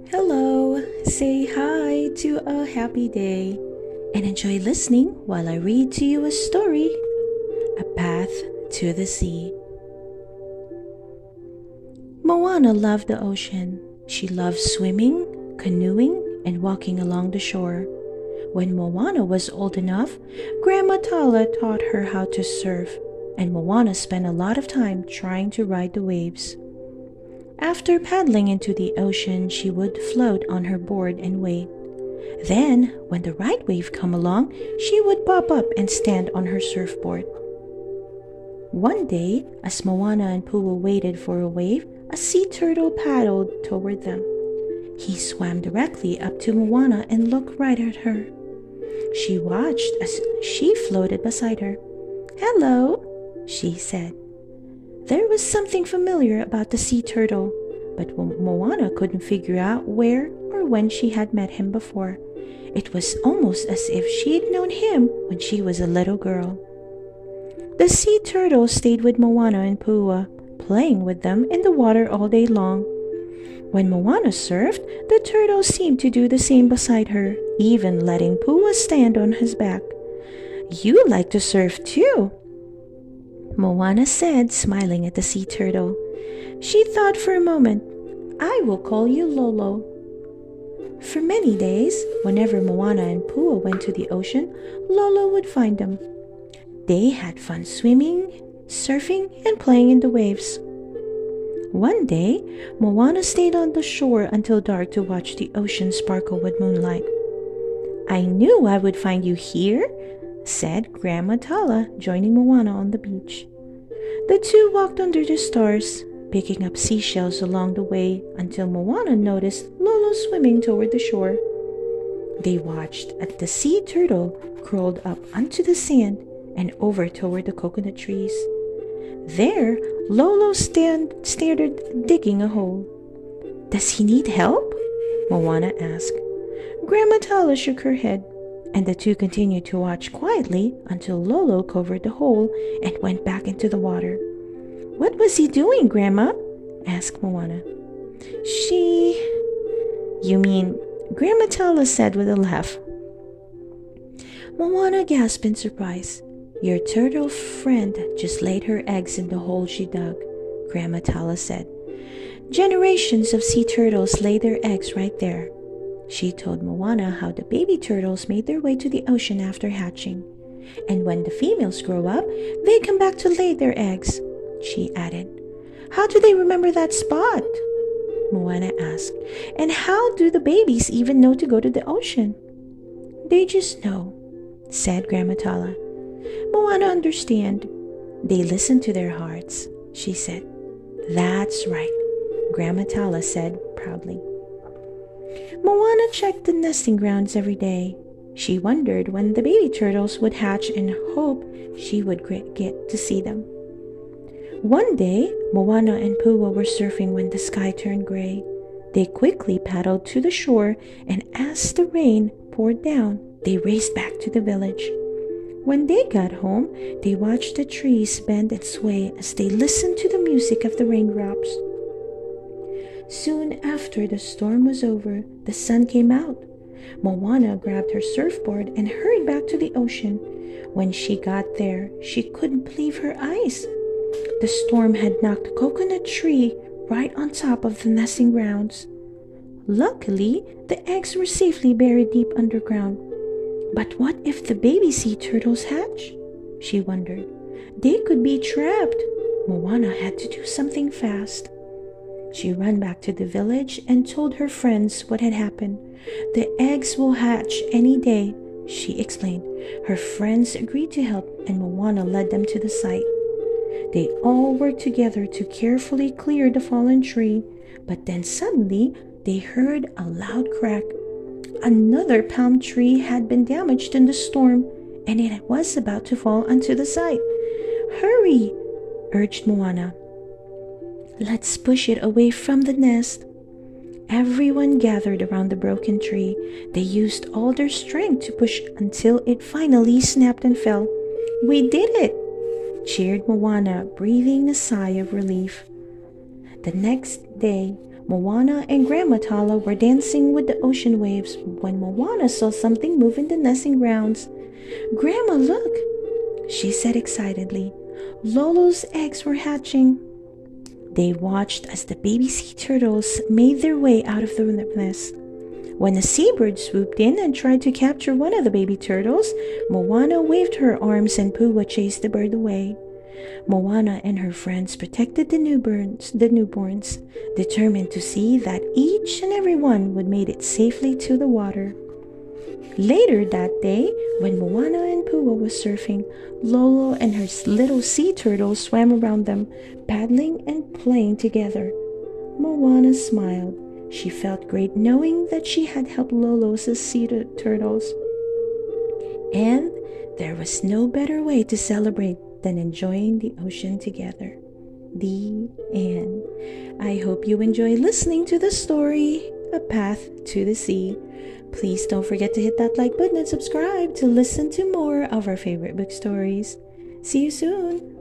Hello, say hi to a happy day and enjoy listening while I read to you a story, A Path to the Sea. Moana loved the ocean. She loved swimming, canoeing, and walking along the shore. When Moana was old enough, Grandma Tala taught her how to surf, and Moana spent a lot of time trying to ride the waves. After paddling into the ocean, she would float on her board and wait. Then, when the right wave came along, she would pop up and stand on her surfboard. One day, as Moana and Pua waited for a wave, a sea turtle paddled toward them. He swam directly up to Moana and looked right at her. She watched as she floated beside her. "Hello," she said. There was something familiar about the sea turtle, but Moana couldn't figure out where or when she had met him before. It was almost as if she'd known him when she was a little girl. The sea turtle stayed with Moana and Pua, playing with them in the water all day long. When Moana surfed, the turtle seemed to do the same beside her, even letting Pua stand on his back. "You like to surf too," Moana said, smiling at the sea turtle. She thought for a moment. "I will call you Lolo." For many days, whenever Moana and Pua went to the ocean, Lolo would find them. They had fun swimming, surfing, and playing in the waves. One day, Moana stayed on the shore until dark to watch the ocean sparkle with moonlight. "I knew I would find you here," said Grandma Tala, joining Moana on the beach. The two walked under the stars, picking up seashells along the way until Moana noticed Lolo swimming toward the shore. They watched as the sea turtle crawled up onto the sand and over toward the coconut trees. There, Lolo started digging a hole. "Does he need help?" Moana asked. Grandma Tala shook her head, and the two continued to watch quietly until Lolo covered the hole and went back into the water. "What was he doing, Grandma?" asked Moana. You mean," Grandma Tala said with a laugh. Moana gasped in surprise. "Your turtle friend just laid her eggs in the hole she dug," Grandma Tala said. "Generations of sea turtles lay their eggs right there." She told Moana how the baby turtles made their way to the ocean after hatching. "And when the females grow up, they come back to lay their eggs," she added. "How do they remember that spot?" Moana asked. "And how do the babies even know to go to the ocean?" "They just know," said Grandma Tala. Moana understand. "They listen to their hearts," she said. "That's right," Grandma Tala said proudly. Moana checked the nesting grounds every day. She wondered when the baby turtles would hatch and hoped she would get to see them. One day, Moana and Pua were surfing when the sky turned gray. They quickly paddled to the shore, and as the rain poured down, they raced back to the village. When they got home, they watched the trees bend and sway as they listened to the music of the raindrops. Soon after the storm was over, the sun came out. Moana grabbed her surfboard and hurried back to the ocean. When she got there, she couldn't believe her eyes. The storm had knocked a coconut tree right on top of the nesting grounds. Luckily, the eggs were safely buried deep underground. But what if the baby sea turtles hatch? She wondered. They could be trapped. Moana had to do something fast. She ran back to the village and told her friends what had happened. "The eggs will hatch any day," she explained. Her friends agreed to help, and Moana led them to the site. They all worked together to carefully clear the fallen tree, but then suddenly they heard a loud crack. Another palm tree had been damaged in the storm, and it was about to fall onto the site. "Hurry!" urged Moana. "Let's push it away from the nest." Everyone gathered around the broken tree. They used all their strength to push until it finally snapped and fell. "We did it!" cheered Moana, breathing a sigh of relief. The next day, Moana and Grandma Tala were dancing with the ocean waves when Moana saw something move in the nesting grounds. "Grandma, look!" she said excitedly. "Lolo's eggs were hatching." They watched as the baby sea turtles made their way out of the nest. When a seabird swooped in and tried to capture one of the baby turtles, Moana waved her arms and Pua chased the bird away. Moana and her friends protected the newborns, determined to see that each and every one would make it safely to the water. Later that day, when Moana and Pua was surfing, Lolo and her little sea turtles swam around them, paddling and playing together. Moana smiled. She felt great knowing that she had helped Lolo's sea turtles. And there was no better way to celebrate than enjoying the ocean together. The end. I hope you enjoy listening to the story, A Path to the Sea. Please don't forget to hit that like button and subscribe to listen to more of our favorite book stories. See you soon!